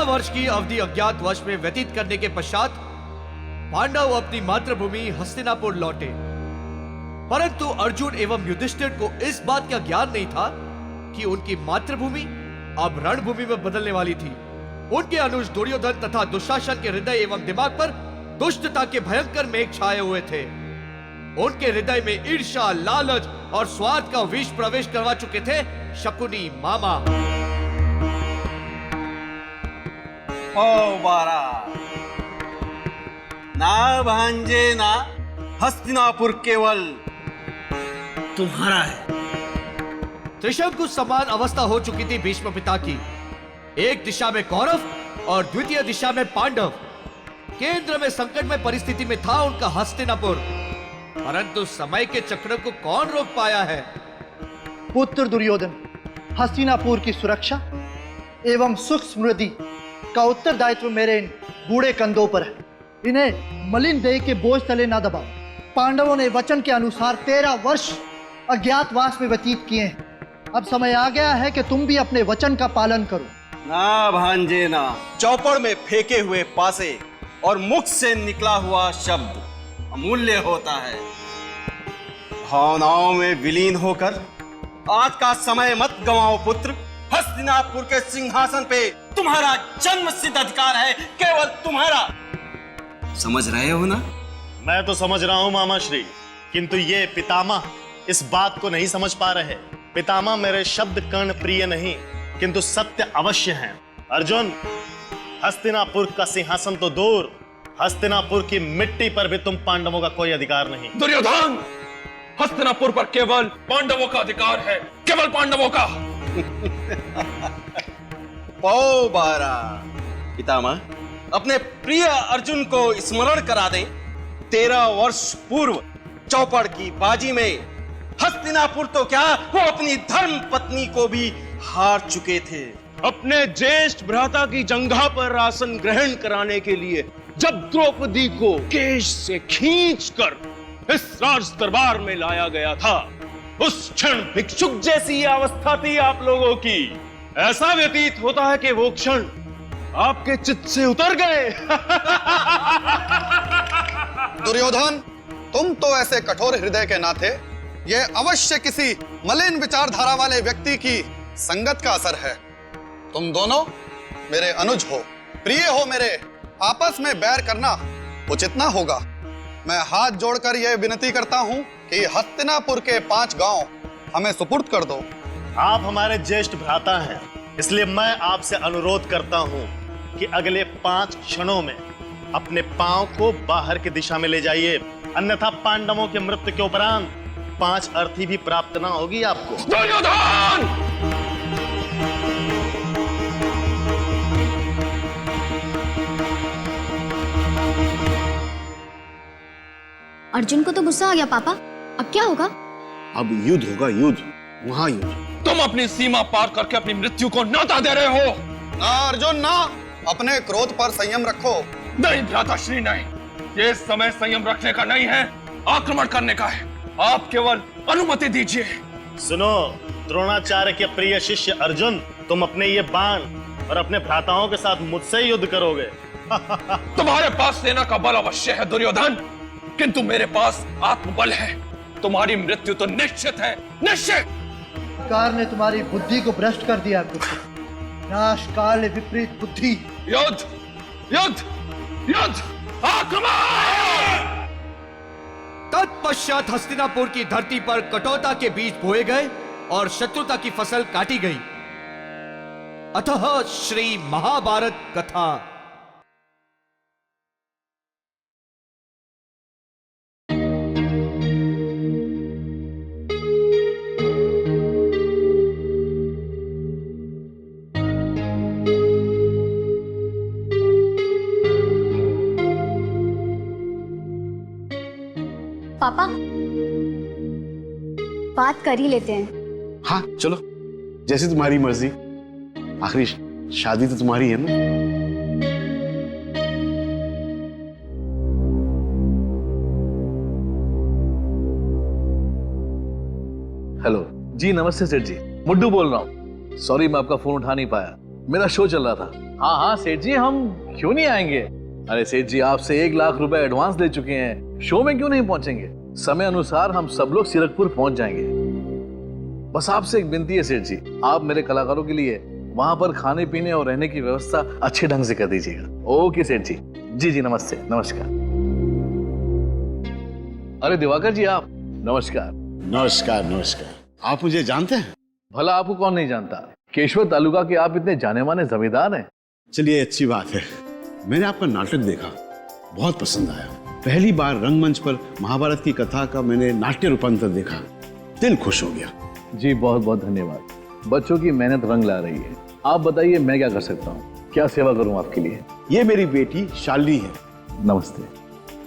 वर्ष की अवधि अज्ञातवास में व्यतीत करने के पश्चात पांडव अपनी मातृभूमि हस्तिनापुर लौटे। परंतु अर्जुन एवं युधिष्ठिर को इस बात का ज्ञान नहीं था कि उनकी मातृभूमि अब रणभूमि में बदलने वाली थी। उनके अनुज दुर्योधन तथा दुशासन के हृदय एवं दिमाग पर दुष्टता के भयंकर मेघ छाए हुए थे। उनके हृदय में ईर्ष्या, लालच और स्वार्थ का विष प्रवेश करवा चुके थे शकुनी मामा। ओ बारा, ना भांजे ना, हस्तिनापुर केवल तुम्हारा है। त्रिशंकु समान अवस्था हो चुकी थी भीष्म पिता की। एक दिशा में कौरव और द्वितीय दिशा में पांडव। केंद्र में संकटमय परिस्थिति में था उनका हस्तिनापुर, परंतु समय के चक्र को कौन रोक पाया है? पुत्र दुर्योधन, हस्तिनापुर की सुरक्षा एवं सुख समृद्धि का उत्तरदायित्व मेरे इन बूढ़े कंधों पर है। इन्हें मलिन देह के बोझ तले ना दबाओ। पांडवों ने वचन के अनुसार 13 वर्ष अज्ञातवास में व्यतीत किए हैं। अब समय आ गया है कि तुम भी अपने वचन का पालन करो। ना भांजे ना, चौपड़ में फेंके हुए पासे और मुख से निकला हुआ शब्द अमूल्य होता है। भावनाओं में विलीन होकर आज का समय मत गंवाओ पुत्र। हस्तिनापुर के सिंहासन पे तुम्हारा जन्म सिद्ध अधिकार है, केवल तुम्हारा। समझ रहे हो ना? मैं तो समझ रहा हूं मामा श्री, किंतु ये पितामह इस बात को नहीं समझ पा रहे। पितामह मेरे शब्द कर्ण प्रिय नहीं, किंतु सत्य अवश्य हैं। अर्जुन, हस्तिनापुर का सिंहासन तो दूर, हस्तिनापुर की मिट्टी पर भी तुम पांडवों का कोई अधिकार नहीं। दुर्योधन, हस्तिनापुर पर केवल पांडवों का अधिकार है, केवल पांडवों का। पौ बारा, पितामह अपने प्रिय अर्जुन को स्मरण करा दें। 13 वर्ष पूर्व चौपड़ की बाजी में हस्तिनापुर तो क्या, वो अपनी धर्म पत्नी को भी हार चुके थे। अपने ज्येष्ठ भ्राता की जंघा पर आसन ग्रहण कराने के लिए जब द्रौपदी को केश से खींचकर इस राज दरबार में लाया गया था, उस क्षण भिक्षुक जैसी अवस्था थी आप लोगों की। ऐसा व्यतीत होता है कि वो क्षण आपके चित्त से उतर गए। दुर्योधन, तुम तो ऐसे कठोर हृदय के नाते यह अवश्य किसी मलिन विचारधारा वाले व्यक्ति की संगत का असर है। तुम दोनों मेरे अनुज हो, प्रिय हो मेरे। आपस में बैर करना उचित ना होगा। मैं हाथ जोड़कर यह विनती करता हूं कि हस्तिनापुर के 5 गांव हमें सुपुर्द कर दो। आप हमारे ज्येष्ठ भ्राता हैं, इसलिए मैं आपसे अनुरोध करता हूं कि अगले 5 क्षणों में अपने पांव को बाहर की दिशा में ले जाइए, अन्यथा पांडवों के मृत्यु के उपरांत 5 अर्थी भी प्राप्त ना होगी आपको। दुर्योधन! अर्जुन को तो गुस्सा आ गया पापा, अब क्या होगा? अब युद्ध होगा, युद्ध, महायुद्ध। तुम अपनी सीमा पार करके अपनी मृत्यु को न्योता दे रहे हो। ना अर्जुन ना, अपने क्रोध पर संयम रखो। नहीं भ्राताश्री, नहीं, ये समय संयम रखने का नहीं है, आक्रमण करने का है। आप केवल अनुमति दीजिए। सुनो द्रोणाचार्य के प्रिय शिष्य अर्जुन, तुम अपने ये बाण और अपने भ्राताओं के साथ मुझसे युद्ध करोगे। तुम्हारे पास सेना का बल अवश्य है दुर्योधन, किंतु मेरे पास आत्मबल है। तुम्हारी मृत्यु तो निश्चित है, निश्चित। कार ने तुम्हारी बुद्धि को भ्रष्ट कर दिया पुत्र। नाश काल विपरीत बुद्धि। युद्ध, युद्ध, युद्ध, आक्रमण! तत्पश्चात हस्तिनापुर की धरती पर कटौता के बीज बोए गए और शत्रुता की फसल काटी गई। अतः श्री महाभारत कथा। पापा, बात कर ही लेते हैं। हाँ चलो, जैसी तुम्हारी मर्जी। आखिरी शादी तो तुम्हारी है ना। हेलो जी, नमस्ते सेठ जी, मुड्डू बोल रहा हूँ। सॉरी मैं आपका फोन उठा नहीं पाया, मेरा शो चल रहा था। हाँ हाँ सेठ जी, हम क्यों नहीं आएंगे। अरे सेठ जी, आपसे 1 लाख रुपए एडवांस ले चुके हैं, शो में क्यों नहीं पहुंचेंगे। समय अनुसार हम सब लोग सीरकपुर पहुंच जाएंगे। बस आपसे एक विनती है सेठ जी, आप मेरे कलाकारों के लिए वहां पर खाने पीने और रहने की व्यवस्था अच्छे ढंग से कर दीजिएगा। ओके सेठ जी। जी जी, नमस्ते, नमस्कार। अरे दिवाकर जी, आप नमस्कार। नमस्कार नमस्कार। आप मुझे जानते हैं? भला आपको कौन नहीं जानता, केशवर तालुका के आप इतने जाने माने जमींदार हैं। चलिए, अच्छी बात है। मैंने आपका नाटक देखा, बहुत पसंद आया। पहली बार रंगमंच पर महाभारत की कथा का मैंने नाट्य रूपांतर देखा, दिल खुश हो गया। जी बहुत बहुत धन्यवाद। बच्चों की मेहनत रंग ला रही है। आप बताइए मैं क्या कर सकता हूँ, क्या सेवा करूँ आपके लिए। ये मेरी बेटी शालिनी है। नमस्ते।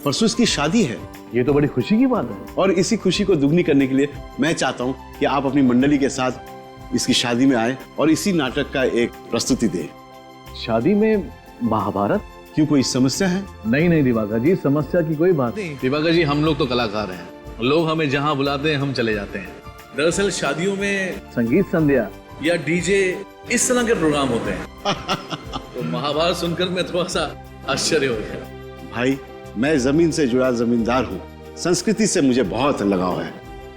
परसों इसकी शादी है। ये तो बड़ी खुशी की बात है। और इसी खुशी को दुगनी करने के लिए मैं चाहता हूँ कि आप अपनी मंडली के साथ इसकी शादी में आए और इसी नाटक का एक प्रस्तुति दें। शादी में महाभारत? क्यों, कोई समस्या है? नहीं नहीं दिवाकर जी, समस्या की कोई बात नहीं। दिवाकर जी, हम लोग तो कलाकार हैं, लोग हमें जहाँ बुलाते हैं हम चले जाते हैं। दरअसल शादियों में संगीत संध्या या डीजे इस तरह के प्रोग्राम होते हैं। तो महाभारत सुनकर मैं थोड़ा सा आश्चर्य हो गया। भाई, मैं जमीन से जुड़ा जमींदार हूँ, संस्कृति से मुझे बहुत लगाव है।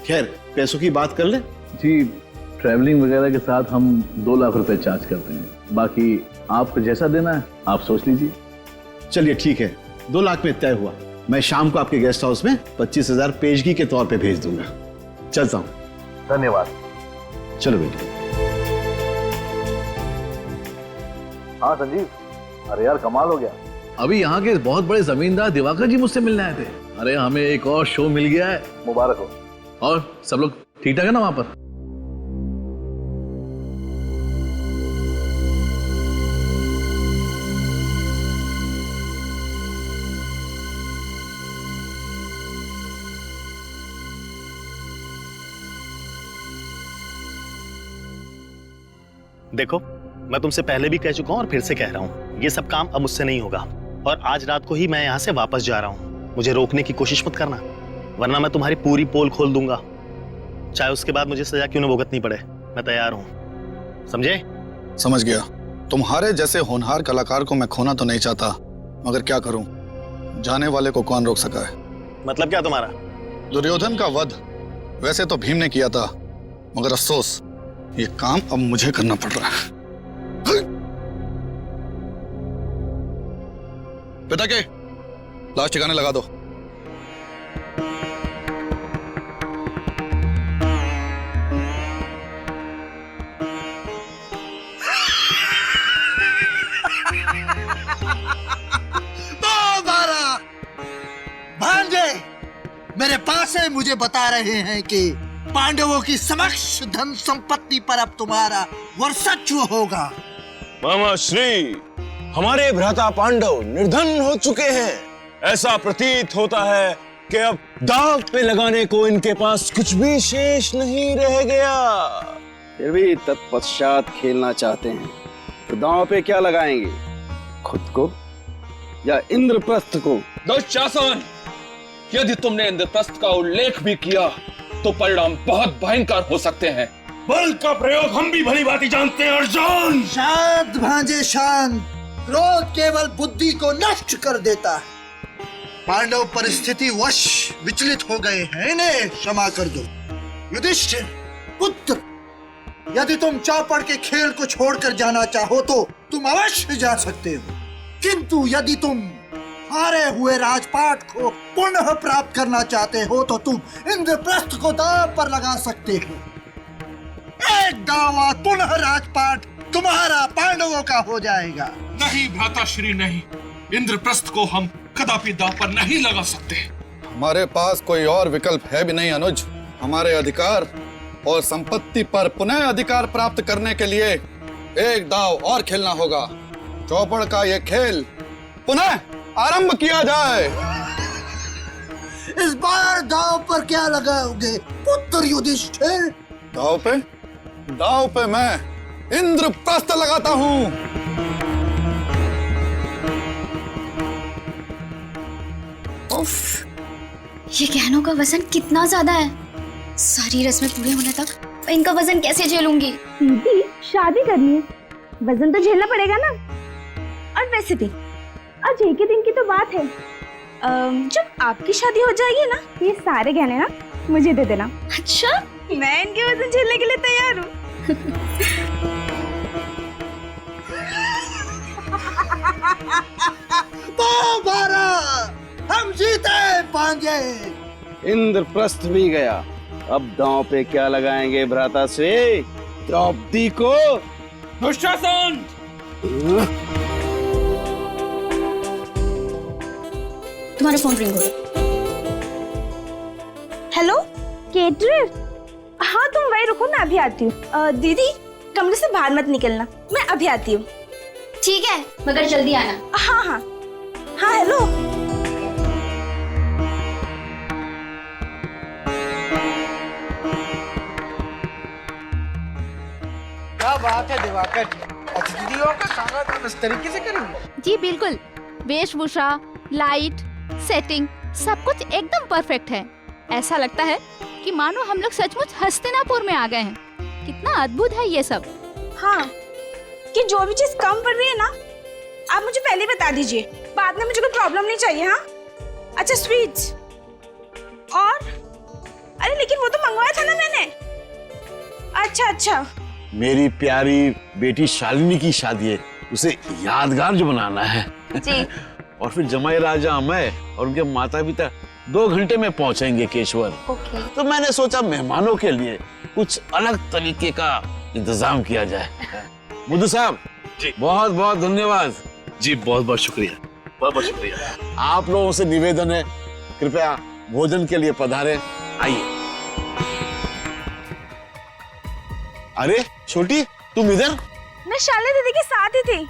खैर, पैसों की बात कर ले। जी, ट्रैवलिंग वगैरह के साथ हम 2 लाख रुपए चार्ज करते हैं, बाकी आपको जैसा देना है आप सोच लीजिए। चलिए ठीक है, 2 लाख में तय हुआ। मैं शाम को आपके गेस्ट हाउस में 25,000 पेशगी के तौर पे भेज दूंगा। चलता हूँ। धन्यवाद। चलो बेटी। हाँ संजीव, अरे यार कमाल हो गया। अभी यहाँ के बहुत बड़े जमींदार दिवाकर जी मुझसे मिलने आए थे। अरे हमें एक और शो मिल गया है, मुबारक हो। और सब लोग ठीक ठाक है ना वहां पर? देखो, मैं तुमसे पहले भी कह चुका हूं और फिर से कह रहा हूं, ये सब काम अब मुझसे नहीं होगा। और आज रात को ही मैं यहां से वापस जा रहा हूं। मुझे रोकने की कोशिश मत करना, वरना मैं तुम्हारी पूरी पोल खोल दूंगा। चाहे उसके बाद मुझे सजा क्यों न भुगतनी पड़े, मैं तैयार हूं। समझे? समझ गया। तुम्हारे जैसे होनहार कलाकार को मैं खोना तो नहीं चाहता, मगर क्या करूं, जाने वाले को कौन रोक सका है। मतलब क्या तुम्हारा? दुर्योधन का वध वैसे तो भीम ने किया था, मगर अफसोस ये काम अब मुझे करना पड़ रहा है। पिता के लाश ठिकाने लगा दो। भांजे मेरे पास है, मुझे बता रहे हैं कि पांडवों की समक्ष धन संपत्ति पर अब तुम्हारा वर्चस्व होगा। मामा श्री, हमारे भ्राता पांडव निर्धन हो चुके हैं। ऐसा प्रतीत होता है कि अब दांव पे लगाने को इनके पास कुछ भी शेष नहीं रह गया। फिर भी तत्पश्चात खेलना चाहते हैं तो दांव पे क्या लगाएंगे, खुद को या इंद्रप्रस्थ को? दुशासन, यदि तुमने इंद्रप्रस्थ का उल्लेख भी किया तो परिणाम बहुत भयंकर हो सकते हैं। बल का प्रयोग हम भी भली भांति जानते हैं अर्जुन। शांत भांजे शांत, क्रोध केवल बुद्धि को नष्ट कर देता है। पांडव परिस्थिति वश विचलित हो गए हैं, इन्हें क्षमा कर दो। युधिष्ठिर पुत्र, यदि तुम चौपड़ के खेल को छोड़कर जाना चाहो तो तुम अवश्य जा सकते हो, किंतु यदि तुम हारे हुए राजपाट को पुनः प्राप्त करना चाहते हो तो तुम इंद्रप्रस्थ को दांव पर लगा सकते हो। एक दावा पुनः राजपाट तुम्हारा पांडवों का हो जाएगा। नहीं भ्राताश्री, नहीं, इंद्रप्रस्थ को हम कदापि दांव पर नहीं लगा सकते। हमारे पास कोई और विकल्प है भी नहीं अनुज। हमारे अधिकार और संपत्ति पर पुनः अधिकार प्राप्त करने के लिए एक दाव और खेलना होगा। चौपड़ का ये खेल पुनः आरंभ किया जाए। इस बार दाव पर क्या लगाओगे पुत्र युधिष्ठिर? दाव पे मैं इंद्रप्रस्थ लगाता हूँ। उफ, ये गहनों का वजन कितना ज्यादा है। सारी रस्में पूरे होने तक इनका वजन कैसे झेलूंगी? दीदी, शादी करनी है, वजन तो झेलना पड़ेगा ना। और वैसे भी आज एक ही दिन की तो बात है। जब आपकी शादी हो जाएगी ना, ये सारे गहने ना मुझे दे देना। अच्छा, मैं इनके वजन झेलने के लिए तैयार हूँ। तो बारा हम जीते पाएंगे। इंद्रप्रस्थ भी गया, अब दांव पे क्या लगाएंगे भ्राता से? द्रौपदी को? दुशासन! तुम्हारा फोन रिंग हो रहा है। हेलो केटरर, हाँ तुम वही रुको, मैं अभी आती हूँ। दीदी कमरे से बाहर मत निकलना, मैं अभी आती हूँ। ठीक है, मगर जल्दी आना। हाँ हाँ हाँ। हेलो क्या बात है दिवाकर जी, अतिथियों का स्वागत हम इस तरीके से करेंगे। जी बिल्कुल, वेशभूषा, लाइट, सेटिंग सब कुछ एकदम परफेक्ट है। ऐसा लगता है कि मानो हम लोग सचमुच हस्तिनापुर में आ गए हैं। कितना अद्भुत है ये सब। हाँ, कि जो भी चीज कम पड़ रही है ना, आप मुझे पहले बता दीजिए, बाद में मुझे कोई प्रॉब्लम नहीं चाहिए। हाँ अच्छा, स्वीट्स और अरे लेकिन वो तो मंगवाया था ना मैंने। अच्छा अच्छा, मेरी प्यारी बेटी शालिनी की शादी है, उसे यादगार जो बनाना है जी। और फिर जमाई राजा मैं और उनके माता पिता 2 घंटे में पहुंचेंगे केशवर। ओके। तो मैंने सोचा मेहमानों के लिए कुछ अलग तरीके का इंतजाम किया जाए। बुद्धू साहब जी, बहुत बहुत धन्यवाद। जी बहुत बहुत शुक्रिया, बहुत बहुत शुक्रिया। आप लोगों से निवेदन है, कृपया भोजन के लिए पधारें। आइए। अरे छोटी, तुम इधर? मैं शालिनी दीदी के साथ ही थी,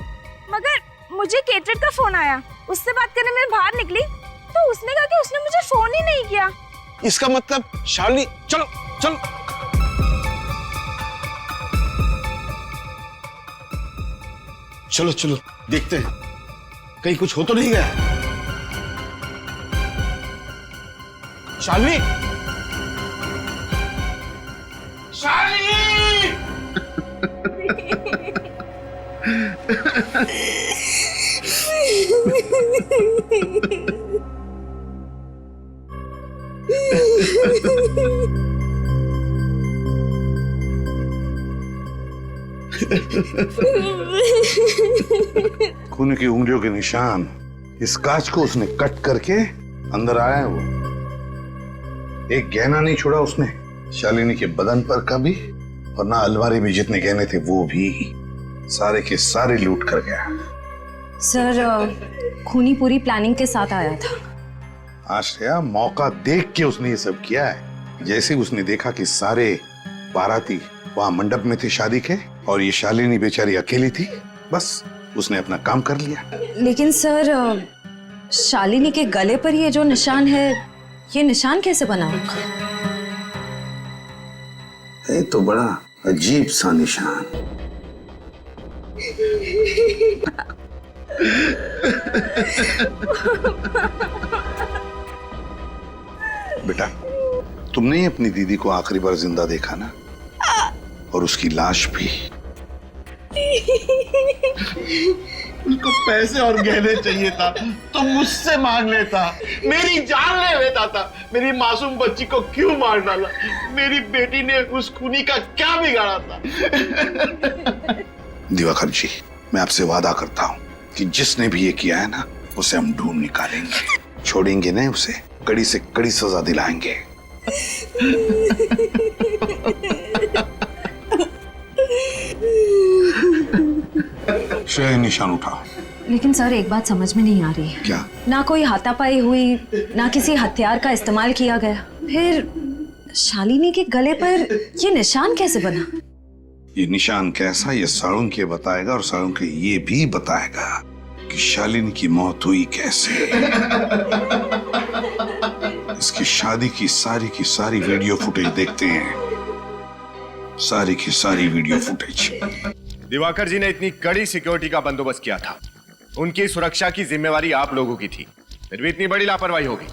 मगर मुझे केटरर का फोन आया। उससे बात करने में बाहर निकली तो उसने कहा कि उसने मुझे फोन ही नहीं किया। इसका मतलब शालिनी, चलो चलो। चलो चलो देखते हैं कहीं कुछ हो तो नहीं गया। शालिनी, शालिनी! खून की उंगलियों के निशान, इस कांच को उसने कट करके अंदर आया है। वो एक गहना नहीं छोड़ा उसने शालिनी के बदन पर का भी, और ना अलमारी में जितने गहने थे वो भी, सारे के सारे लूट कर गया। सर, खूनी पूरी प्लानिंग के साथ आया था। आश्रया, मौका देख के उसने ये सब किया है। जैसे उसने देखा कि सारे बाराती वहां मंडप में थे शादी के, और ये शालिनी बेचारी अकेली थी, बस उसने अपना काम कर लिया। लेकिन सर, शालिनी के गले पर ये जो निशान है, ये निशान कैसे बना होगा? ये तो बड़ा अजीब सा निशान। बेटा, तुमने ही अपनी दीदी को आखिरी बार जिंदा देखा ना, और उसकी लाश भी। उसको पैसे और गहने चाहिए था तो मुझसे मांग लेता, मेरी जान ले लेता था। मेरी मासूम बच्ची को क्यों मार डाला? मेरी बेटी ने उस खूनी का क्या बिगाड़ा था? दिवाकर जी, मैं आपसे वादा करता हूँ कि जिसने भी ये किया है ना, उसे हम ढूंढ निकालेंगे, छोड़ेंगे नहीं उसे, कड़ी से कड़ी सजा दिलाएंगे। निशान उठा। लेकिन सर, एक बात समझ में नहीं आ रही है। क्या? ना कोई हाथापाई हुई, ना किसी हथियार का इस्तेमाल किया गया, फिर शालिनी के गले पर ये निशान कैसे बना? ये निशान कैसा, ये साळुंके ये बताएगा, और साळुंके ये भी बताएगा कि शालिनी की मौत हुई कैसे। इसकी शादी की सारी वीडियो फुटेज देखते हैं, सारी की सारी वीडियो फुटेज। दिवाकर जी ने इतनी कड़ी सिक्योरिटी का बंदोबस्त किया था, उनकी सुरक्षा की जिम्मेवारी आप लोगों की थी, फिर भी इतनी बड़ी लापरवाही हो गई।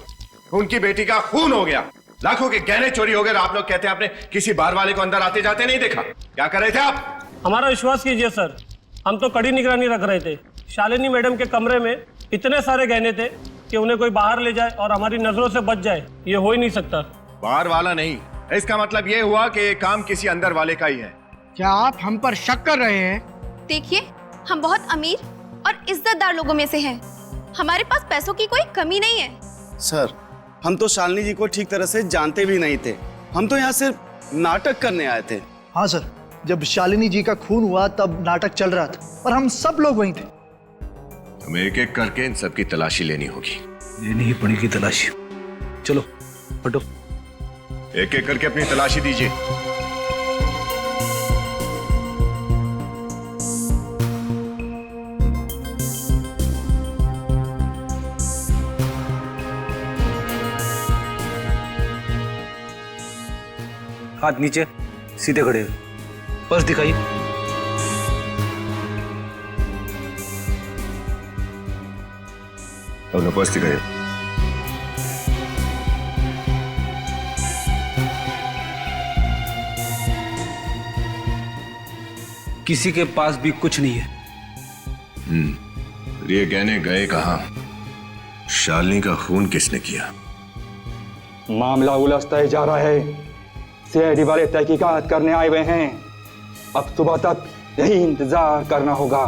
उनकी बेटी का खून हो गया, लाखों के गहने चोरी हो गए, आप लोग कहते हैं आपने किसी बार वाले को अंदर आते जाते नहीं देखा। क्या कर रहे थे आप? हमारा विश्वास कीजिए सर, हम तो कड़ी निगरानी रख रहे थे। शालिनी मैडम के कमरे में इतने सारे गहने थे कि उन्हें कोई बाहर ले जाए और हमारी नजरों से बच जाए, ये हो ही नहीं सकता। बाहर वाला नहीं, इसका मतलब ये हुआ कि ये काम किसी अंदर वाले का ही है। क्या आप हम पर शक कर रहे हैं? देखिए, हम बहुत अमीर और इज्जतदार लोगों में से हैं। हमारे पास पैसों की कोई कमी नहीं है। सर, हम तो शालिनी जी को ठीक तरह से जानते भी नहीं थे। हम तो यहाँ सिर्फ नाटक करने आए थे। हाँ सर, जब शालिनी जी का खून हुआ तब नाटक चल रहा था और हम सब लोग वहीं थे। हमें एक एक करके इन सबकी तलाशी लेनी होगी। लेनी ही पड़ेगी तलाशी। चलो हटो। एक एक करके अपनी तलाशी दीजिए। हाथ नीचे, सीधे खड़े हो। पर्स दिखाइए। अपना पर्स दिखाइए। किसी के पास भी कुछ नहीं है। ये गहने गए कहाँ? शालिनी का खून किसने किया? मामला उलझता ही जा रहा है। सीआईडी वाले तहकीकात करने आए हुए हैं। अब सुबह तक यही इंतजार करना होगा।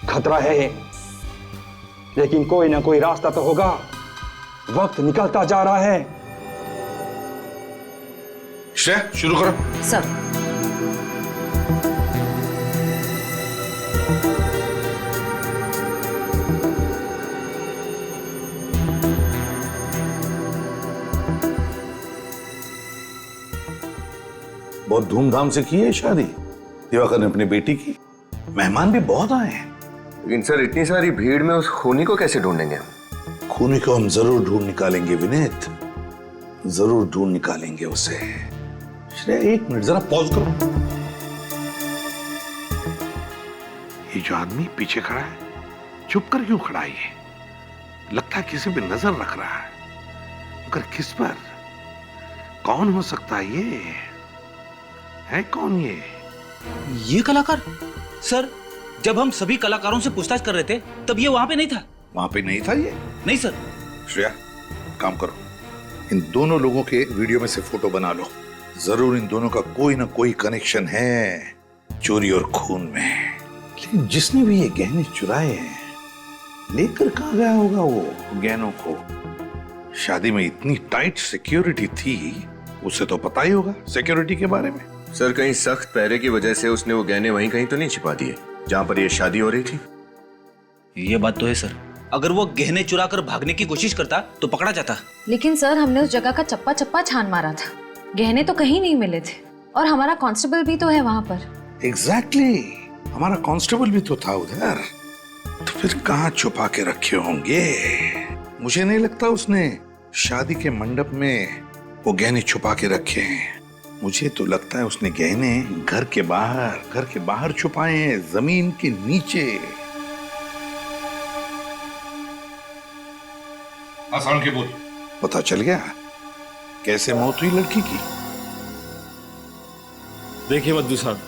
खतरा है, लेकिन कोई ना कोई रास्ता तो होगा। वक्त निकलता जा रहा है। श्रेया, शुरू करो। सर, बहुत धूमधाम से की है शादी दिवाकर ने अपनी बेटी की। मेहमान भी बहुत आए हैं। लेकिन सर, इतनी सारी भीड़ में उस खूनी को कैसे ढूंढेंगे? खूनी को हम जरूर ढूंढ निकालेंगे विनीत, जरूर ढूंढ निकालेंगे उसे। श्रेया, एक मिनट जरा पॉज करो। ये जो आदमी पीछे खड़ा है, चुप कर क्यों खड़ा है? ये लगता है किसी पे नजर रख रहा है, मगर किस पर? कौन हो सकता है ये? है कौन ये कलाकार? सर, जब हम सभी कलाकारों से पूछताछ कर रहे थे तब ये वहां पे नहीं था। वहां पे नहीं था ये? नहीं सर। श्रेया, काम करो, इन दोनों लोगों के वीडियो में से फोटो बना लो। जरूर इन दोनों का कोई ना कोई कनेक्शन है चोरी और खून में। लेकिन जिसने भी ये गहने चुराए हैं, लेकर कहां गया होगा वो गहनों को? शादी में इतनी टाइट सिक्योरिटी थी, उसे तो पता ही होगा सिक्योरिटी के बारे में। सर, कहीं सख्त पहरे की वजह से उसने वो गहने वहीं कहीं तो नहीं छिपा दिए जहां पर ये शादी हो रही थी? ये बात तो है सर। अगर वो गहने चुरा कर भागने की कोशिश करता तो पकड़ा जाता। लेकिन सर, हमने उस जगह का चप्पा चप्पा छान मारा था। गहने तो कहीं नहीं मिले थे और हमारा कांस्टेबल भी तो है वहां पर। एग्जैक्टली, हमारा कांस्टेबल भी तो था उधर। तो फिर कहां छुपा के रखे होंगे? मुझे नहीं लगता उसने शादी के मंडप में वो गहने छुपा के रखे हैं। मुझे तो लगता है उसने गहने घर के बाहर छुपाए हैं, जमीन के नीचे। आसान के बोल। पता चल गया कैसे मौत हुई लड़की की? देखिए मद्दू साहब,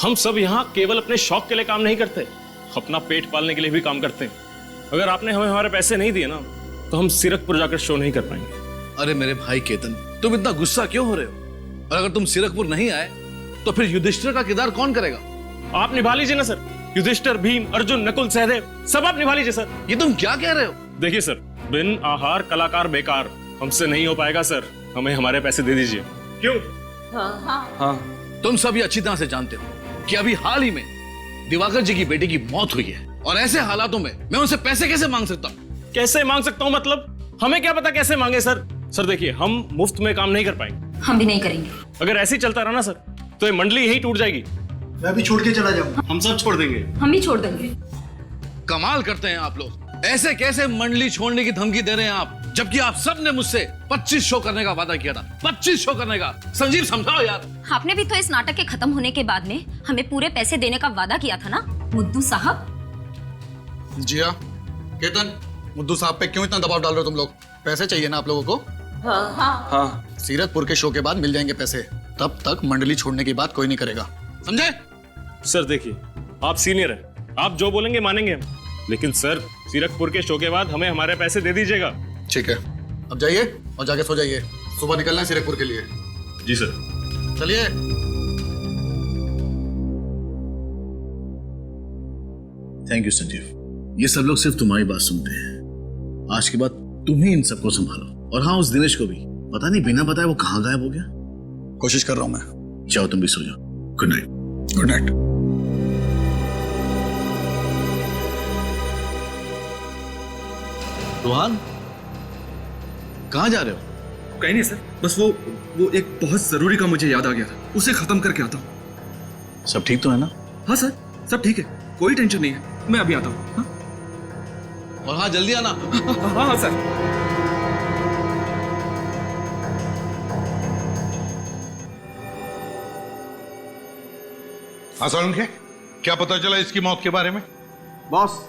हम सब यहाँ केवल अपने शौक के लिए काम नहीं करते, अपना पेट पालने के लिए भी काम करते हैं। अगर आपने हमें हमारे पैसे नहीं दिए ना, तो हम सीरकपुर जाकर शो नहीं कर पाएंगे। अरे मेरे भाई केतन, तुम इतना गुस्सा क्यों हो रहे हो? और अगर तुम सीरकपुर नहीं आए तो फिर युधिष्ठिर का किरदार कौन करेगा? आप निभा लीजिए ना सर। युधिष्ठिर, भीम, अर्जुन, नकुल, सहदेव, सब आप निभा लीजिए सर। ये तुम क्या कह रहे हो? देखिए सर, बिन आहार कलाकार बेकार, हमसे नहीं हो पाएगा सर। हमें हमारे पैसे दे दीजिए। क्यों? हाँ, तुम सभी अच्छी तरह से जानते हो कि अभी हाल ही में दिवाकर जी की बेटी की मौत हुई है, और ऐसे हालातों में मैं उनसे पैसे कैसे मांग सकता हूँ? कैसे मांग सकता हूँ मतलब? हमें क्या पता कैसे मांगे सर। सर देखिए, हम मुफ्त में काम नहीं कर पाएंगे। हम भी नहीं करेंगे। अगर ऐसे ही चलता रहा ना सर, तो ये मंडली यही टूट जाएगी। मैं भी छोड़ के चला जाऊंगा। हम सब छोड़ देंगे। हम भी छोड़ देंगे। कमाल करते हैं आप लोग। ऐसे कैसे मंडली छोड़ने की धमकी दे रहे हैं आप, जबकि आप सब ने मुझसे 25 शो करने का वादा किया था। 25 शो करने का। संजीव, समझाओ यार। आपने भी तो इस नाटक के खत्म होने के बाद में हमें पूरे पैसे देने का वादा किया था ना मुद्दू साहब। जी हाँ केतन, मुद्दू साहब पे क्यों इतना दबाव डाल रहे हो तुम लोग? पैसे चाहिए ना आप लोगों को? हाँ। सीरतपुर के शो के बाद मिल जाएंगे पैसे, तब तक मंडली छोड़ने की बात कोई नहीं करेगा, समझे? सर देखिए, आप सीनियर हैं, आप जो बोलेंगे मानेंगे हम। लेकिन सर, सीरकपुर के शो के बाद हमें हमारे पैसे दे दीजिएगा। ठीक है, अब जाइए और जाके सो जाइए, सुबह निकलना है सीरकपुर के लिए। जी सर। चलिए। थैंक यू संजीव, ये सब लोग सिर्फ तुम्हारी बात सुनते हैं। आज के बाद तुम ही इन सबको संभालो। और हाँ, उस दिनेश को भी पता नहीं बिना बताए वो कहाँ गायब हो गया। कोशिश कर रहा हूं मैं। जाओ तुम भी सो जाओ। Good night. Good night. Rohan, कहाँ जा रहे हो? कहीं नहीं सर, बस वो एक बहुत जरूरी काम मुझे याद आ गया था, उसे खत्म करके आता हूँ। सब ठीक तो है ना? हाँ सर, सब ठीक है, कोई टेंशन नहीं है, मैं अभी आता हूँ। हाँ? और हाँ, जल्दी आना। हाँ हाँ सर। हाँ सोलंकी, क्या पता चला इसकी मौत के बारे में? बॉस,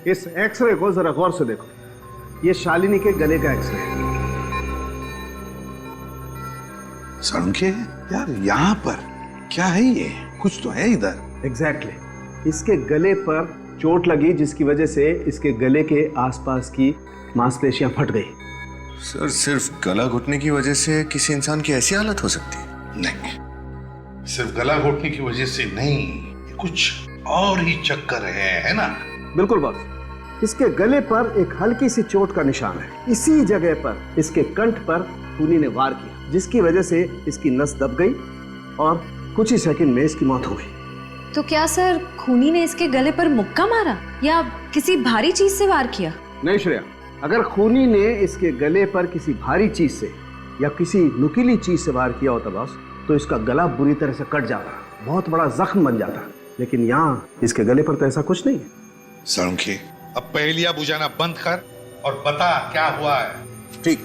इस एक्सरे को जरा गौर से देखो। ये शालिनी के गले का एक्सरे है। सोलंकी, यार यहाँ पर क्या है ये? कुछ तो है इधर। एग्जैक्टली। इसके गले पर चोट लगी जिसकी वजह से इसके गले के आसपास की मांसपेशियां फट गई। सर, सिर्फ गला घुटने की वजह से किसी इंसान की ऐसी हालत हो सकती है? नहीं, सिर्फ गला घोटने की वजह से नहीं, ये कुछ और ही चक्कर है ना? बिल्कुल बॉस। इसके गले पर एक हल्की सी चोट का निशान है। इसी जगह पर इसके कंठ पर खूनी ने वार किया, जिसकी वजह से इसकी नस दब गई और कुछ ही सेकंड में इसकी मौत हो गई। तो क्या सर खूनी ने इसके गले पर मुक्का मारा या किसी भारी चीज से वार किया? नहीं श्रेया, अगर खूनी ने इसके गले पर किसी भारी चीज से या किसी नुकीली चीज से वार किया होता बॉस, तो इसका गला बुरी तरह से कट जाता, बहुत बड़ा जख्म बन जाता। लेकिन यहाँ इसके गले पर तो ऐसा कुछ नहीं है। सोलंकी, अब पहेलियां बुझाना बंद कर और बता क्या हुआ है। ठीक,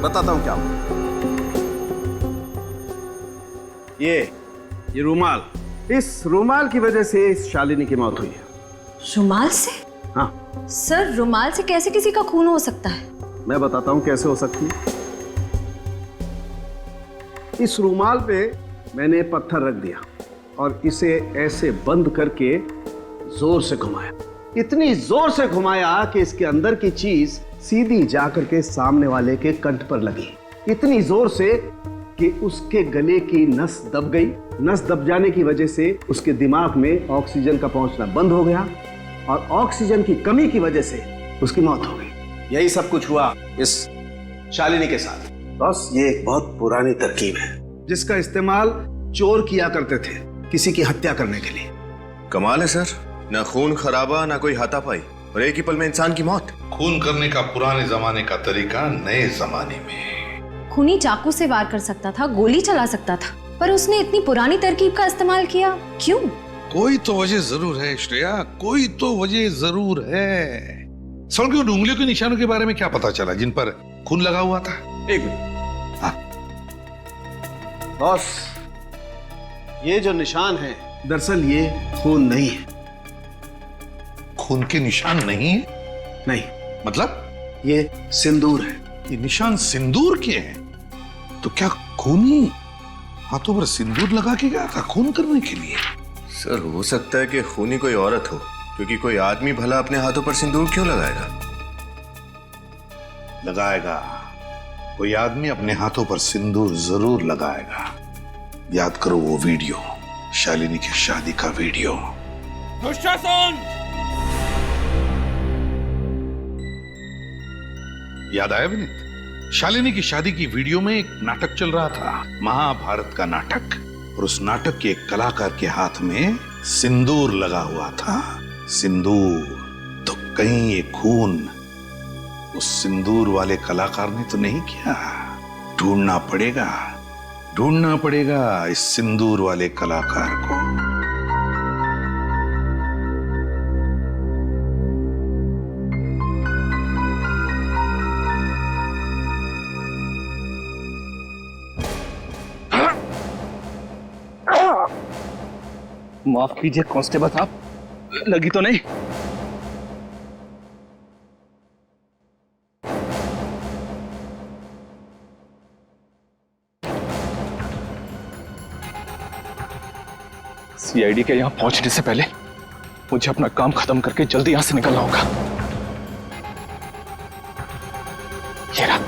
बताता हूँ क्या हुआ। ये रूमाल, इस रूमाल की वजह से इस शालिनी की मौत हुई है। रुमाल से? हाँ सर, रुमाल से कैसे किसी का खून हो सकता है? मैं बताता हूँ कैसे हो सकती है। इस रूमाल पे मैंने पत्थर रख दिया और इसे ऐसे बंद करके जोर से घुमाया। इतनी जोर से घुमाया कि इसके अंदर की चीज सीधी जाकर के सामने वाले के कंठ पर लगी। इतनी जोर से कि उसके गले की नस दब गई। नस दब जाने की वजह से उसके दिमाग में ऑक्सीजन का पहुंचना बंद हो गया और ऑक्सीजन की कमी की वजह से उसकी मौत हो गई। यही सब कुछ हुआ इस शालिनी के साथ। बस ये एक बहुत पुरानी तरकीब है जिसका इस्तेमाल चोर किया करते थे किसी की हत्या करने के लिए। कमाल है सर, ना खून खराबा ना कोई हाथापाई और एक ही पल में इंसान की मौत। खून करने का पुराने जमाने का तरीका नए जमाने में। खूनी चाकू से वार कर सकता था, गोली चला सकता था, पर उसने इतनी पुरानी तरकीब का इस्तेमाल किया, क्यों? कोई तो वजह जरूर है श्रेया, कोई तो वजह जरूर है। सोलंकी, उन उंगलियों के निशानों के बारे में क्या पता चला जिन पर खून लगा हुआ था? एक मिनट। हाँ बॉस, ये जो निशान है दरअसल ये खून नहीं है। खून के निशान नहीं है? नहीं, मतलब ये सिंदूर है। ये निशान सिंदूर के हैं? तो क्या खूनी हाथों पर सिंदूर लगा के गया था खून करने के लिए? सर, हो सकता है कि खूनी कोई औरत हो, क्योंकि कोई आदमी भला अपने हाथों पर सिंदूर क्यों लगाएगा? लगाएगा, कोई आदमी अपने हाथों पर सिंदूर जरूर लगाएगा। याद करो वो वीडियो, शालिनी की शादी का वीडियो। दुशासन! याद आया विनीत? शालिनी की शादी की वीडियो में एक नाटक चल रहा था, महाभारत का नाटक, और उस नाटक के एक कलाकार के हाथ में सिंदूर लगा हुआ था। सिंदूर। तो कहीं ये खून उस सिंदूर वाले कलाकार ने तो नहीं किया? ढूंढना पड़ेगा इस सिंदूर वाले कलाकार को। माफ कीजिए कांस्टेबल साहब, लगी तो नहीं? सीआईडी के यहां पहुंचने से पहले मुझे अपना काम खत्म करके जल्दी यहां से निकलना होगा। ये रहा।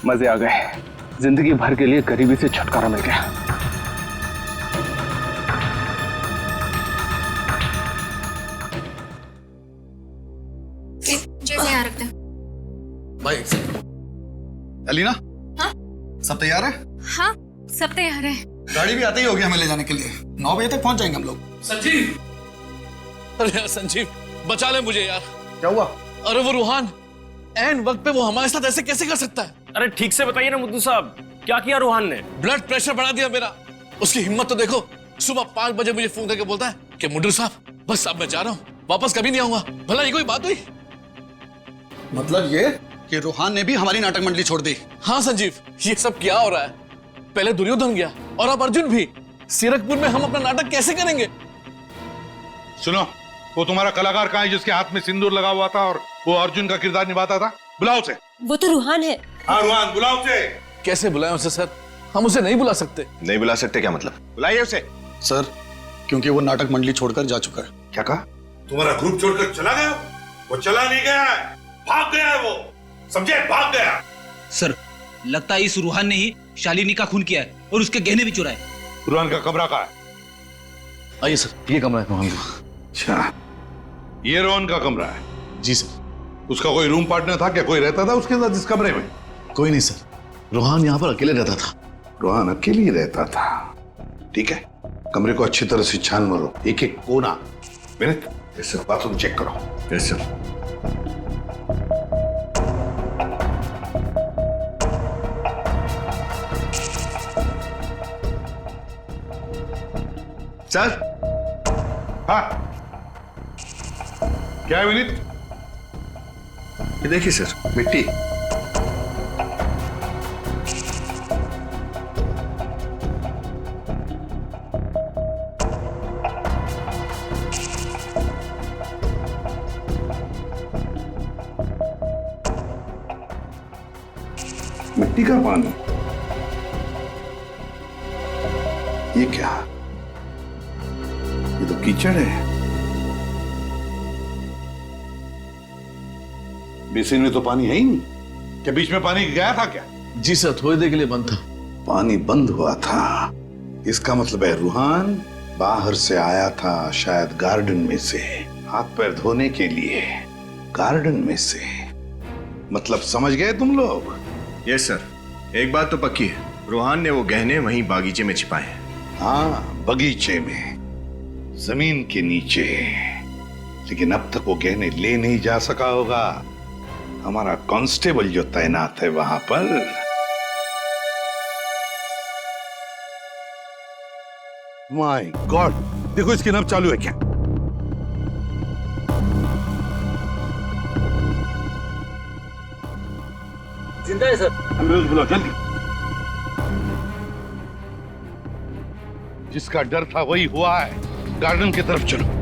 मजे आ गए, जिंदगी भर के लिए गरीबी से छुटकारा मिल गया। यहाँ रख दे। भाई अलीना, हाँ? सब तैयार है? हाँ, सब तैयार है। गाड़ी भी आते ही होगी हमें ले जाने के लिए। 9 बजे तक पहुंच जाएंगे हम लोग। संजीव, अरे यार संजीव, बचा ले मुझे यार। क्या हुआ? अरे वो रूहान एन वक्त पे वो हमारे साथ ऐसे कैसे कर सकता है? अरे ठीक से बताइए ना मुद्दू साहब, क्या किया रूहान ने? ब्लड प्रेशर बढ़ा दिया मेरा। उसकी हिम्मत तो देखो, सुबह 5 बजे मुझे फोन करके बोलता है कि मुद्दू साहब बस अब मैं जा रहा हूँ, वापस कभी नहीं आऊंगा। भला ये कोई बात हुई? मतलब ये कि रूहान ने भी हमारी नाटक मंडली छोड़ दी? हाँ संजीव, ये सब क्या हो रहा है? पहले दुर्योधन गया और अब अर्जुन भी। सीरकपुर में हम अपना नाटक कैसे करेंगे? सुनो, वो तुम्हारा कलाकार कहाँ है जिसके हाथ में सिंदूर लगा हुआ था और वो अर्जुन का किरदार निभाता था? बुलाओ उसे। वो तो रूहान है। हाँ रूहान, बुलाओ उसे। कैसे बुलाएं उसे सर? हम उसे नहीं बुला सकते। नहीं बुला सकते क्या मतलब? बुलाइए उसे। सर, क्योंकि वो नाटक मंडली छोड़कर जा चुका है। क्या कहा? तुम्हारा ग्रुप छोड़कर चला गया? वो चला नहीं गया है, भाग गया है वो, समझे? भाग गया। सर, लगता है इस रूहान ने ही शालिनी का खून किया है और उसके गहने भी चुराए। रूहान का कमरा कहाँ है? आइए सर, ये कमरा है रूहान का। अच्छा, ये रोहन का कमरा है? जी सर। उसका कोई रूम पार्टनर था क्या? कोई रहता था उसके साथ इस कमरे में? कोई नहीं सर, रोहन यहाँ पर अकेले रहता था। रोहन अकेले ही रहता था? ठीक है, कमरे को अच्छी तरह से छान मारो, एक एक कोना। मिनट, इससे बाथरूम चेक करो। Yes sir. सर। हाँ, क्या है विनीत? ये देखिए सर, मिट्टी। मिट्टी का पानी? ये क्या? ये तो कीचड़ है। बेसिन में तो पानी है ही नहीं। क्या बीच में पानी गया था क्या? जी सर, थोड़ी देर के लिए बंद था। पानी बंद हुआ था, इसका मतलब है रूहान बाहर से आया था, शायद गार्डन में से, हाथ पैर धोने के लिए। गार्डन में से मतलब समझ गए तुम लोग? यस सर, एक बात तो पक्की है, रूहान ने वो गहने वहीं बागीचे में छिपाए हैं। हाँ, बगीचे में, जमीन के नीचे। लेकिन अब तक वो गहने ले नहीं जा सका होगा। हमारा कांस्टेबल जो तैनात है वहां पर। माय गॉड, देखो इसकी नब्ज चालू है क्या? जिंदा है सर। एम्बुलेंस बुलाओ जल्दी। जिसका डर था वही हुआ है। गार्डन की तरफ चलो।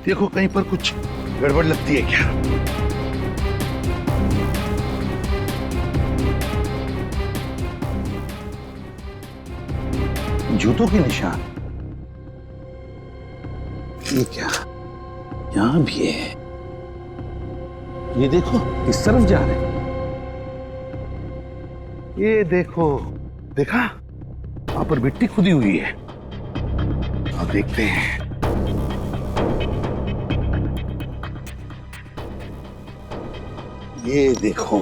देखो कहीं पर कुछ गड़बड़ लगती है क्या? जूतों के निशान। ये क्या? यहां भी है। ये देखो, इस तरफ जा रहे हैं। ये देखो, देखा? वहां पर मिट्टी खुदी हुई है। अब देखते हैं। ये देखो,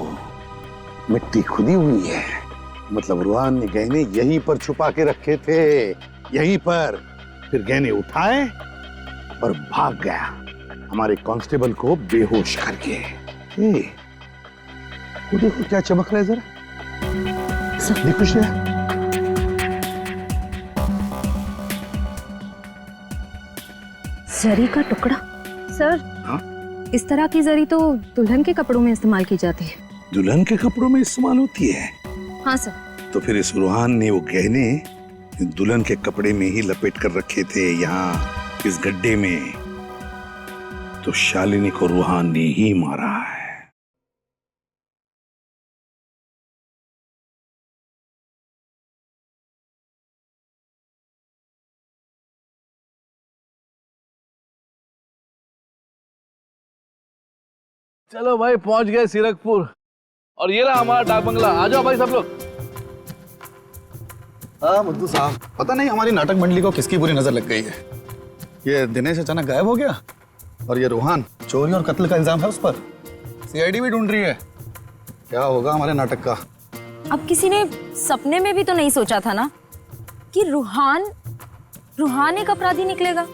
मिट्टी खुदी हुई है। मतलब रूहान ने गहने यहीं पर छुपा के रखे थे, यहीं पर। फिर गहने उठाए और भाग गया, हमारे कांस्टेबल को बेहोश करके। वो देखो क्या चमक रहा है, जरा सब देखो। जरी का टुकड़ा? सर, हाँ? इस तरह की जरी तो दुल्हन के कपड़ों में इस्तेमाल की जाती है। दुल्हन के कपड़ों में इस्तेमाल होती है? हाँ सर। तो फिर इस रूहान ने वो गहने दुल्हन के कपड़े में ही लपेट कर रखे थे, यहाँ इस गड्ढे में। तो शालिनी को रूहान ने ही मारा है। चलो भाई पहुंच गए सीरकपुर और ये रहा हमारा डाक बंगला। आ जाओ भाई सब लोग। मुद्दू साहब, पता नहीं हमारी नाटक मंडली को किसकी बुरी नजर लग गई है। ये दिनेश अचानक गायब हो गया और ये रूहान, चोरी और कत्ल का इल्जाम है उस पर। सीआईडी भी ढूंढ रही है। क्या होगा हमारे नाटक का? अब किसी ने सपने में भी तो नहीं सोचा था ना कि रूहान एक अपराधी निकलेगा।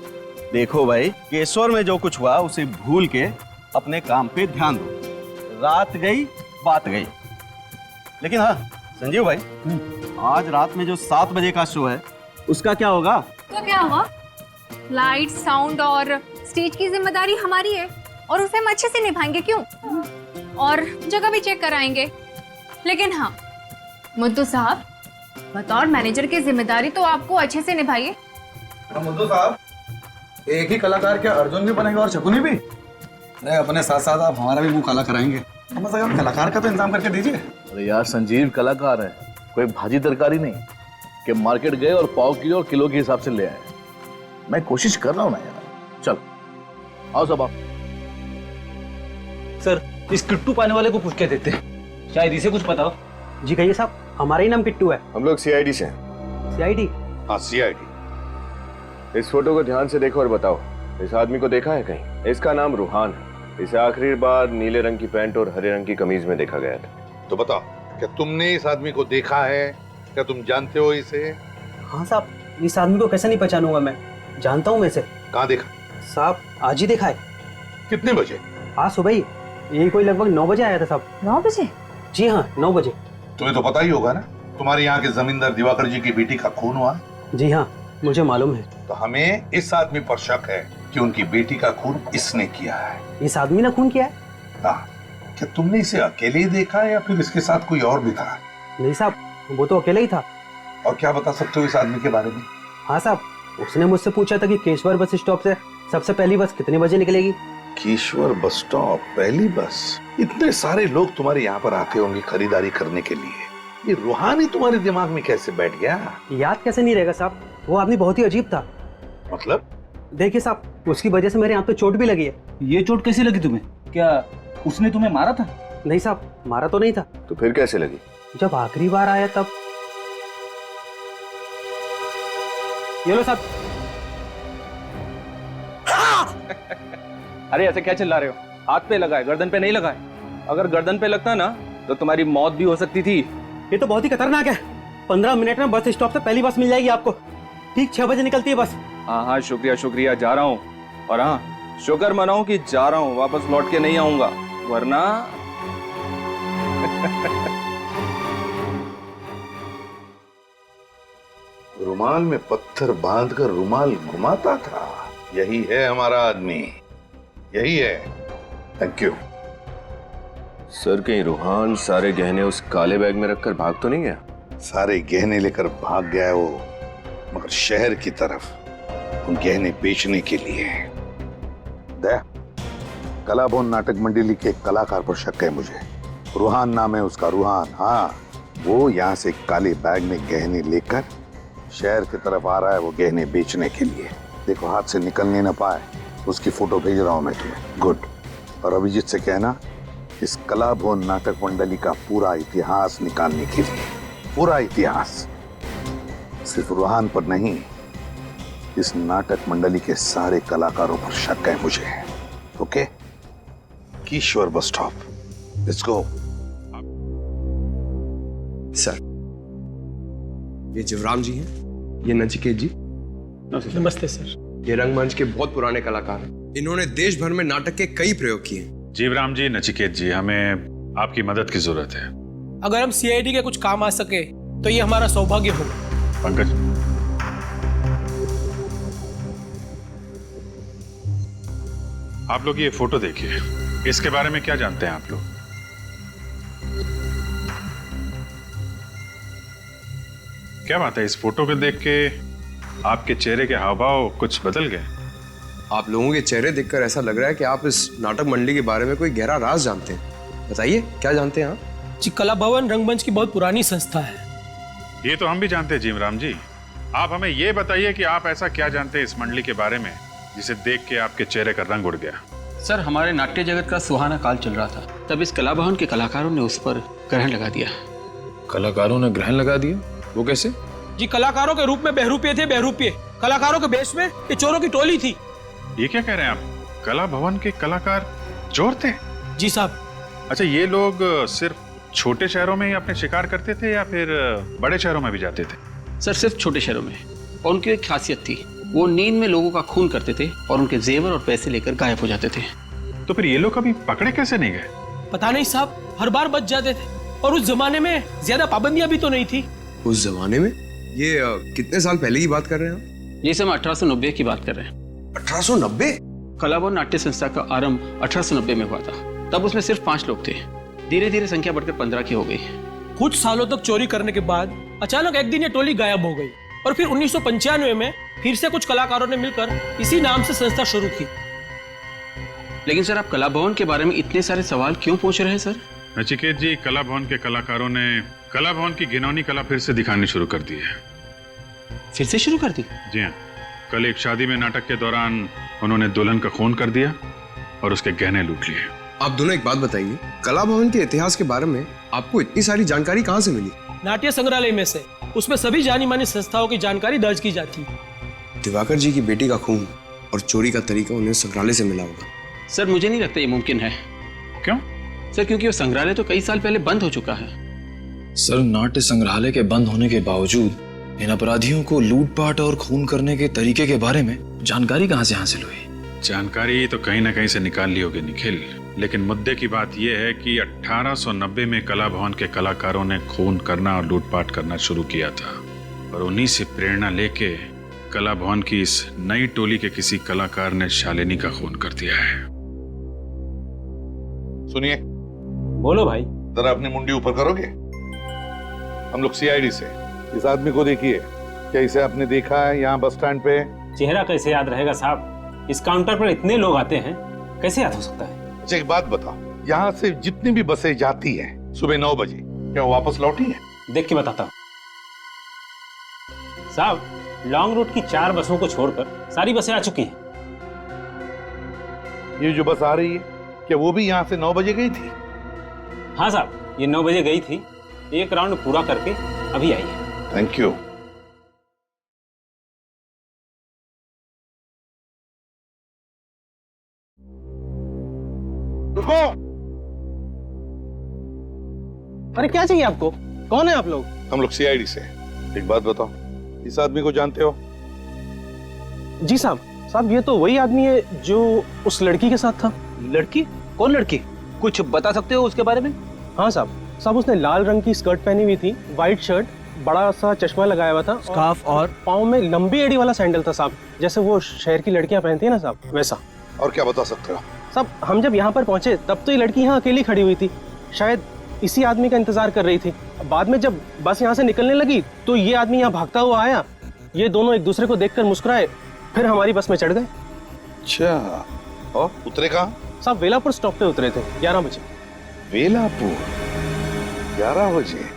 देखो भाई, केशवर में जो कुछ हुआ उसे भूल के अपने काम पे ध्यान दो। रात गई बात गई। लेकिन हाँ संजीव भाई, आज रात में जो 7 बजे का शो है उसका क्या होगा? तो क्या होगा? लाइट, साउंड और स्टेज की जिम्मेदारी हमारी है और उसे हम अच्छे से निभाएंगे। क्यों? और जगह भी चेक कराएंगे। लेकिन हाँ मुद्दू साहब, बतौर मैनेजर की जिम्मेदारी तो आपको अच्छे से निभाइए। मुद्दू साहब, एक ही कलाकार क्या अर्जुन भी बनेगा और शकुनी भी? अरे अपने साथ साथ आप हमारा भी मुंह काला कराएंगे। कम से कम कलाकार का तो इंतजाम करके दीजिए। अरे यार संजीव कलाकार है, कोई भाजी तरकारी नहीं कि मार्केट गए और पाव किलो और किलो के हिसाब से ले आए। मैं कोशिश कर रहा हूँ ना यार। चल आओ सब आओ। सर, इस किट्टू पाने वाले को पूछ के देते हैं, शायद इसे कुछ पता हो। जी कहिए साहब, हमारा ही नाम किट्टू है। हम लोग सीआईडी से हैं। सीआईडी? हाँ सीआईडी। इस फोटो को ध्यान से देखो और बताओ, इस आदमी को देखा है कहीं? इसका नाम रूहान है। इसे आखिरी बार नीले रंग की पैंट और हरे रंग की कमीज में देखा गया था। तो बताओ, क्या तुमने इस आदमी को देखा है? क्या तुम जानते हो इसे? हाँ साहब, इस आदमी को कैसे नहीं पहचानूंगा मैं, जानता हूँ मैं इसे। कहाँ देखा? साहब आज ही देखा है। कितने बजे? आज सुबह ही, यही कोई लगभग 9 बजे आया था साहब। 9 बजे? जी हाँ 9 बजे। तुम्हें तो पता ही होगा ना, तुम्हारे यहाँ के जमींदार दिवाकर जी की बेटी का खून हुआ। जी हाँ मुझे मालूम है। तो हमें इस आदमी पर शक है कि उनकी बेटी का खून इसने किया है। इस आदमी ने खून किया है? हाँ। क्या तुमने इसे अकेले ही देखा है या फिर इसके साथ कोई और भी था? नहीं साहब, वो तो अकेला ही था। और क्या बता सकते हो इस आदमी के बारे में? हाँ साहब, उसने मुझसे पूछा था कि केशवर बस स्टॉप से सबसे पहली बस कितने बजे निकलेगी। केशवर बस स्टॉप पहली बस? इतने सारे लोग तुम्हारे यहाँ पर आते होंगे खरीदारी करने के लिए, ये रूहान ही तुम्हारे दिमाग में कैसे बैठ गया? याद कैसे नहीं रहेगा साहब, वो आदमी बहुत ही अजीब था। मतलब? देखिए साहब, उसकी वजह से मेरे यहाँ पे चोट भी लगी है। ये चोट कैसी लगी तुम्हें? क्या उसने तुम्हें मारा था? नहीं साहब, मारा तो नहीं था। तो फिर कैसे लगी? जब आखिरी बार आया तब। ये लो साहब। अरे ऐसे क्या चिल्ला रहे हो? हाथ पे लगा है, गर्दन पे नहीं लगा है। अगर गर्दन पे लगता ना तो तुम्हारी मौत भी हो सकती थी। ये तो बहुत ही खतरनाक है। 15 मिनट में बस स्टॉप से पहली बस मिल जाएगी आपको। ठीक 6 बजे निकलती है बस। हाँ हाँ शुक्रिया शुक्रिया, जा रहा हूँ। और हाँ, शुक्र मनाओ कि जा रहा हूँ, वापस लौट के नहीं आऊंगा, वरना रुमाल में पत्थर बांधकर रुमाल घुमाता था। यही है हमारा आदमी, यही है। Thank you. सर कहीं रूहान सारे गहने उस काले बैग में रखकर भाग तो नहीं गया? सारे गहने लेकर भाग गया वो, मगर शहर की तरफ उन गहने बेचने के लिए। दया, कलाभवन नाटक मंडली के कलाकार पर शक है मुझे। रूहान नाम है उसका, रूहान। हाँ, वो यहाँ से काले बैग में गहने लेकर शहर की तरफ आ रहा है, वो गहने बेचने के लिए। देखो हाथ से निकलने ना पाए, उसकी फोटो भेज रहा हूं मैं तुम्हें। गुड। और अभिजीत से कहना इस कलाभवन नाटक मंडली का पूरा इतिहास निकालने के लिए, पूरा इतिहास, सिर्फ रूहान पर नहीं, इस नाटक मंडली के सारे कलाकारों पर शक है मुझे। Okay? Keshwar bus stop, let's go. Sir, ये जीवराम जी हैं, ये नचिकेत जी। नमस्ते सर। ये रंगमंच के बहुत पुराने कलाकार हैं। इन्होंने देश भर में नाटक के कई प्रयोग किए। जीवराम जी, नचिकेत जी, हमें आपकी मदद की जरूरत है। अगर हम सीआईडी के कुछ काम आ सके तो ये हमारा सौभाग्य होगा। पंकज, आप लोग ये फोटो देखिए, इसके बारे में क्या जानते हैं आप लोग? क्या बात है, इस फोटो को देख के आपके चेहरे के हाव भाव कुछ बदल गए? आप लोगों के चेहरे देखकर ऐसा लग रहा है कि आप इस नाटक मंडली के बारे में कोई गहरा राज जानते हैं। बताइए क्या जानते हैं आप? जी, कला भवन रंगमंच की बहुत पुरानी संस्था है। ये तो हम भी जानते हैं जीवराम जी। आप हमें ये बताइए कि आप ऐसा क्या जानते हैं इस मंडली के बारे में जिसे देख के आपके चेहरे का रंग उड़ गया। सर, हमारे नाट्य जगत का सुहाना काल चल रहा था, तब इस कला भवन के कलाकारों ने उस पर ग्रहण लगा दिया। कलाकारों ने ग्रहण लगा दिया? वो कैसे? जी, कलाकारों के रूप में बहरूपिये थे, बहरूपिये। कलाकारों के बेस में ये चोरों की टोली थी। ये क्या कह रहे हैं आप? कला भवन के कलाकार चोर थे? जी साहब। अच्छा, ये लोग सिर्फ छोटे शहरों में ही अपने शिकार करते थे या फिर बड़े शहरों में भी जाते थे? सर, सिर्फ छोटे शहरों में। और उनकी एक खासियत थी, वो नींद में लोगों का खून करते थे और उनके जेवर और पैसे लेकर गायब हो जाते थे। तो फिर ये लोग कभी पकड़े कैसे नहीं गए? पता नहीं साहब, हर बार बच जाते थे। और उस जमाने में ज्यादा पाबंदियां भी तो नहीं थी। उस जमाने में? ये कितने साल पहले की बात कर रहे हैं आप? ये सब 1890 की बात कर रहे हैं। 1890? कला भवन नाट्य संस्था का आरंभ 1890 में हुआ था। तब उसमें सिर्फ 5 लोग थे। धीरे धीरे संख्या बढ़कर 15 की हो गई। कुछ सालों तक चोरी करने के बाद अचानक एक दिन ये टोली गायब हो गई और फिर 1995 में फिर से कुछ कलाकारों ने मिलकर इसी नाम से संस्था शुरू की। लेकिन सर, आप कला भवन के बारे में इतने सारे सवाल क्यों पूछ रहे हैं सर? नचिकेत जी, कला भवन के कलाकारों ने कला भवन की घिनौनी कला फिर से दिखानी शुरू कर दी है। फिर से शुरू कर दी? जी हाँ। कल एक शादी में नाटक के दौरान उन्होंने दुल्हन का खून कर दिया और उसके गहने लूट लिए। आप दोनों एक बात बताइए, कला भवन के इतिहास के बारे में आपको इतनी सारी जानकारी कहाँ से मिली? नाट्य संग्रहालय में से। उसमें सभी जानी मानी संस्थाओं की जानकारी दर्ज की जाती है। दिवाकर जी की बेटी का खून और चोरी का तरीका उन्हें संग्रहालय से मिला होगा। सर, मुझे नहीं लगता ये मुमकिन है। क्यों? सर, क्योंकि वो संग्रहालय तो कई साल पहले बंद हो चुका है। सर, नाट्य संग्रहालय के बंद होने के बावजूद इन अपराधियों को लूटपाट और खून करने के तरीके के बारे में जानकारी कहाँ से हासिल हुई? जानकारी तो कहीं ना कहीं से निकाल ली होगी निखिल, लेकिन मुद्दे की बात यह है कि 1890 में कला भवन के कलाकारों ने खून करना और लूटपाट करना शुरू किया था और उन्हीं से प्रेरणा लेके कला भवन की इस नई टोली के किसी कलाकार ने शालिनी का खून कर दिया है। सुनिए। बोलो भाई। जरा अपनी मुंडी ऊपर करोगे? हम लोग सीआईडी से। इस आदमी को देखिए, क्या इसे आपने देखा है यहाँ बस स्टैंड पे? चेहरा कैसे याद रहेगा साहब? इस काउंटर पर इतने लोग आते हैं, कैसे याद हो सकता है? अच्छा एक बात बताओ, यहाँ से जितनी भी बसें जाती हैं सुबह 9 बजे, क्या वो वापस लौटी है? देख के बताता हूँ साहब। लॉन्ग रूट की 4 बसों को छोड़कर सारी बसें आ चुकी हैं। ये जो बस आ रही है, क्या वो भी यहाँ से 9 बजे गई थी? हाँ साहब, ये 9 बजे गई थी। एक राउंड पूरा करके अभी आई है। Thank you. रुको। अरे क्या चाहिए आपको? कौन है आप लोग? हम लोग सीआईडी से। एक बात बताओ, इस आदमी को जानते हो? जी साहब। साहब, ये तो वही आदमी है जो उस लड़की के साथ था। लड़की? कौन लड़की? कुछ बता सकते हो उसके बारे में? हाँ साहब। साहब, उसने लाल रंग की स्कर्ट पहनी हुई थी, व्हाइट शर्ट, बड़ा सा चश्मा लगाया हुआ था, स्कार्फ और पाँव में लंबी एड़ी वाला सैंडल था साहब, जैसे वो शहर की लड़कियां पहनती है ना साहब, वैसा। और क्या बता सकते हो? साहब, हम जब यहाँ पर पहुंचे तब तो ये लड़की यहाँ अकेली खड़ी हुई थी, शायद इसी आदमी का इंतजार कर रही थी। बाद में जब बस यहाँ से निकलने लगी तो ये आदमी यहाँ भागता हुआ आया। ये दोनों एक दूसरे को देखकर मुस्कुराए, फिर हमारी बस में चढ़ गए। अच्छा, और उतरे कहाँ? साहब, वेलापुर स्टॉप पे उतरे थे 11 बजे। वेलापुर 11 बजे?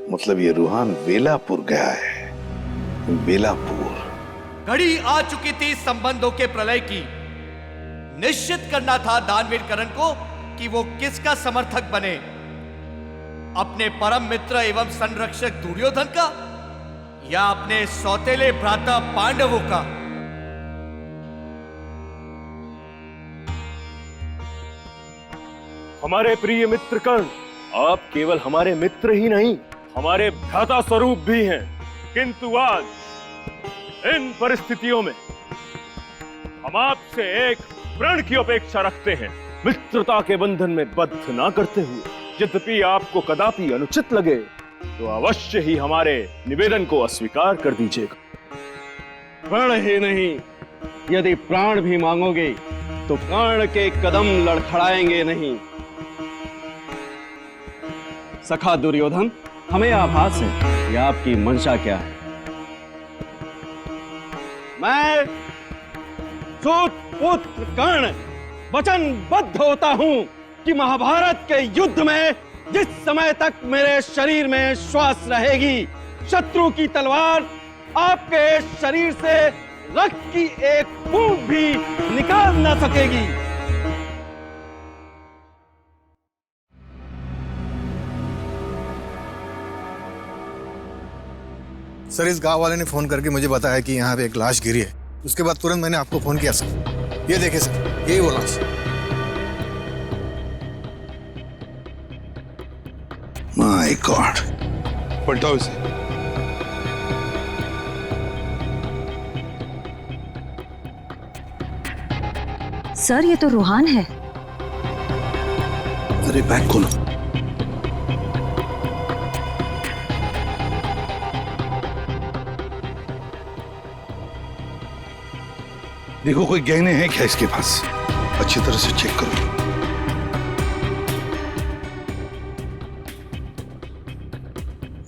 मतलब ये रूहान वेलापुर गया है। वेलापुर। घड़ी आ चुकी थी संबंधों के प्रलय की। निश्चित करना था दानवीर करण को कि वो किसका समर्थक बने, अपने परम मित्र एवं संरक्षक दुर्योधन का या अपने सौतेले भ्राता पांडवों का। हमारे प्रिय मित्र कर्ण, आप केवल हमारे मित्र ही नहीं, हमारे भ्राता स्वरूप भी हैं। किंतु आज इन परिस्थितियों में हम आपसे एक प्रण की अपेक्षा रखते हैं, मित्रता के बंधन में बद्ध ना करते हुए। यद्यपि आपको कदापि अनुचित लगे तो अवश्य ही हमारे निवेदन को अस्वीकार कर दीजिएगा। प्रण ही नहीं, यदि प्राण भी मांगोगे तो कर्ण के कदम लड़खड़ाएंगे नहीं। सखा दुर्योधन, हमें आभास है कि आपकी मंशा क्या है। मैं सूत पुत्र कर्ण वचनबद्ध होता हूं कि महाभारत के युद्ध में जिस समय तक मेरे शरीर में श्वास रहेगी, शत्रु की तलवार आपके शरीर से रक्त की एक बूंद भी निकाल ना सकेगी। सर, इस गांव वाले ने फोन करके मुझे बताया कि यहाँ पे एक लाश गिरी है। उसके बाद तुरंत मैंने आपको फोन किया सर। ये देखिए सर, यही वो लाश। माय गॉड, पलटाओ इसे। सर, ये तो रूहान है। अरे बैग खोलो। देखो कोई गहने हैं क्या इसके पास, अच्छी तरह से चेक करो।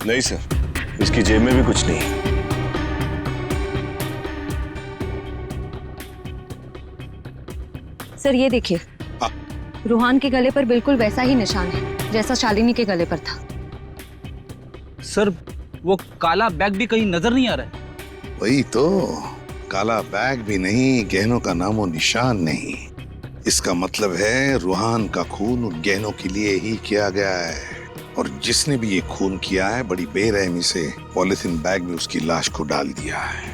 नहीं सर, इसकी जेब में भी कुछ नहीं। सर, ये देखिए, रूहान के गले पर बिल्कुल वैसा ही निशान है जैसा शालिनी के गले पर था। सर, वो काला बैग भी कहीं नजर नहीं आ रहा है। वही तो, काला बैग भी नहीं, गहनों का नामो निशान नहीं। इसका मतलब है रूहान का खून उन गहनों के लिए ही किया गया है, और जिसने भी ये खून किया है बड़ी बेरहमी से पॉलिथीन बैग में उसकी लाश को डाल दिया है।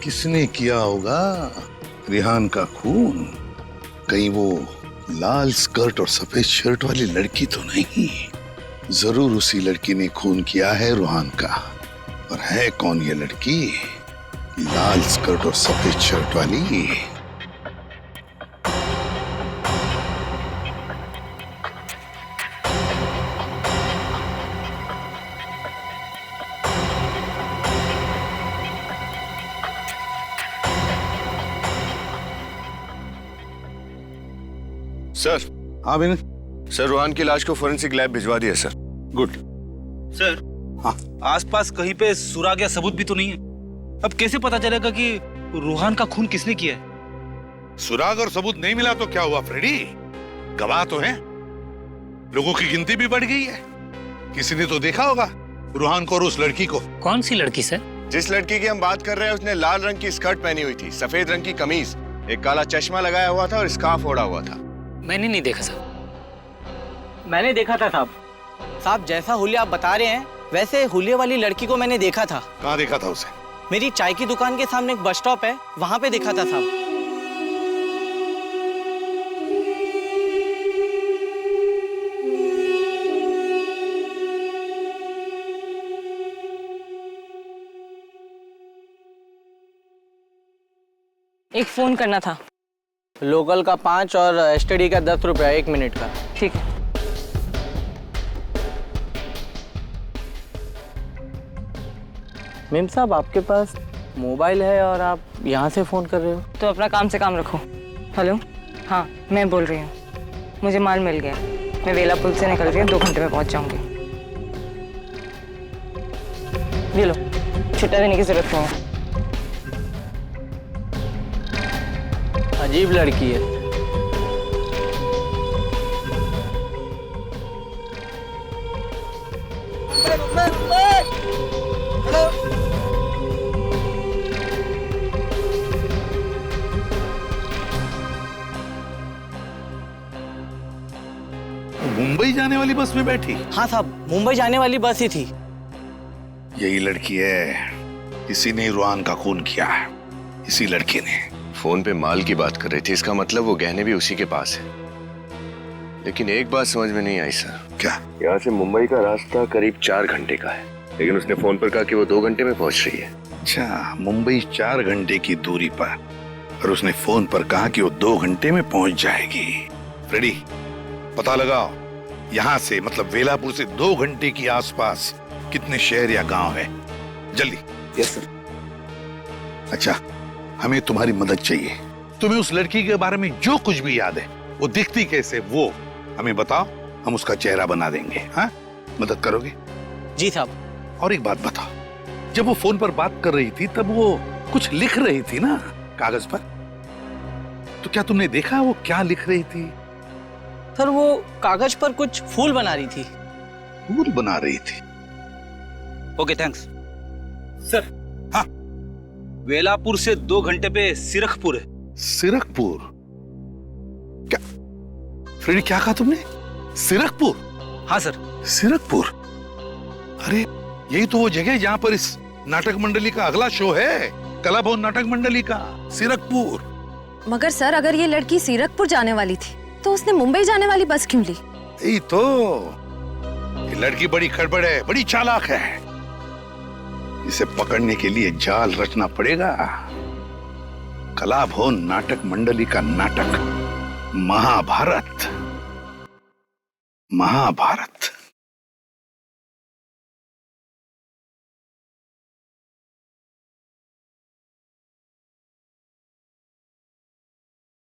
किसने किया होगा रिहान का खून? कहीं वो लाल स्कर्ट और सफेद शर्ट वाली लड़की तो नहीं? जरूर उसी लड़की ने खून किया है रूहान का। और है कौन ये लड़की, लाल स्कर्ट और सफेद शर्ट वाली? सर। हाँ विनय। सर, रूहान की लाश को फोरेंसिक लैब भिजवा दिया सर। गुड। सर, हाँ, आसपास कहीं पे सुराग या सबूत भी तो नहीं है। अब कैसे पता चलेगा कि रूहान का खून किसने किया है? सुराग और सबूत नहीं मिला तो क्या हुआ फ्रेडी? गवाह तो हैं, लोगों की गिनती भी बढ़ गई है। किसी ने तो देखा होगा रूहान को और उस लड़की को। कौन सी लड़की सर? जिस लड़की की हम बात कर रहे हैं उसने लाल रंग की स्कर्ट पहनी हुई थी, सफेद रंग की कमीज, एक काला चश्मा लगाया हुआ था और स्कार्फ ओढ़ा हुआ था। मैंने नहीं देखा साहब। मैंने देखा था साहब। साहब, जैसा हुलिया आप बता रहे हैं वैसे हुलिया वाली लड़की को मैंने देखा था। कहाँ देखा था उसे? मेरी चाय की दुकान के सामने एक बस स्टॉप है, वहां पे देखा था साहब। एक फोन करना था। लोकल का 5 और एसटीडी का 10 रुपया 1 मिनट का। ठीक है। मेम साहब, आपके पास मोबाइल है और आप यहाँ से फ़ोन कर रहे हो? तो अपना काम से काम रखो। हेलो, हाँ मैं बोल रही हूँ। मुझे माल मिल गया, मैं वेला पुल से निकल रही हूँ, 2 घंटे में पहुँच जाऊँगी। ये लो, छुट्टा देने की जरूरत नहीं है। अजीब लड़की है। मुंबई जाने वाली बस में बैठी? हाँ साहब, मुंबई जाने वाली बस ही थी। यही लड़की है, इसी ने रूहान का खून किया है, इसी लड़की ने। फोन पे माल की बात कर रही थी, इसका मतलब वो गहने भी उसी के पास है। लेकिन एक बात समझ में नहीं आई सर। क्या? यहाँ से मुंबई का रास्ता करीब 4 घंटे का है, लेकिन उसने फोन पर कहा कि वो 2 घंटे में पहुंच रही है। अच्छा, मुंबई 4 घंटे की दूरी पर, और उसने फोन पर कहा कि वो 2 घंटे में पहुंच जाएगी। फ्रेडी, पता लगाओ यहाँ से मतलब वेलापुर से 2 घंटे की आसपास कितने शहर या गांव है, जल्दी। Yes sir. अच्छा, हमें तुम्हारी मदद चाहिए। तुम्हें उस लड़की के बारे में जो कुछ भी याद है, वो दिखती कैसे, वो हमें बताओ, हम उसका चेहरा बना देंगे। हाँ, मदद करोगे? जी साहब। और एक बात बताओ, जब वो फोन पर बात कर रही थी तब वो कुछ लिख रही थी ना कागज पर? तो क्या तुमने देखा वो क्या लिख रही थी? सर वो कागज पर कुछ फूल बना रही थी। फूल बना रही थी? Okay thanks sir. हाँ, वेलापुर से 2 घंटे पे सिरखपुर है। सिरखपुर? क्या फ्रेडी, क्या कहा तुमने? सिरखपुर? हाँ सर। सिरखपुर? अरे यही तो वो जगह है जहां पर इस नाटक मंडली का अगला शो है, कला भवन नाटक मंडली का। सिरखपुर। मगर सर अगर ये लड़की सीरकपुर जाने वाली थी तो उसने मुंबई जाने वाली बस क्यों ली? यही तो, ये लड़की बड़ी खड़बड़ है, बड़ी चालाक है। इसे पकड़ने के लिए जाल रचना पड़ेगा। कला भवन नाटक मंडली का नाटक महाभारत। महाभारत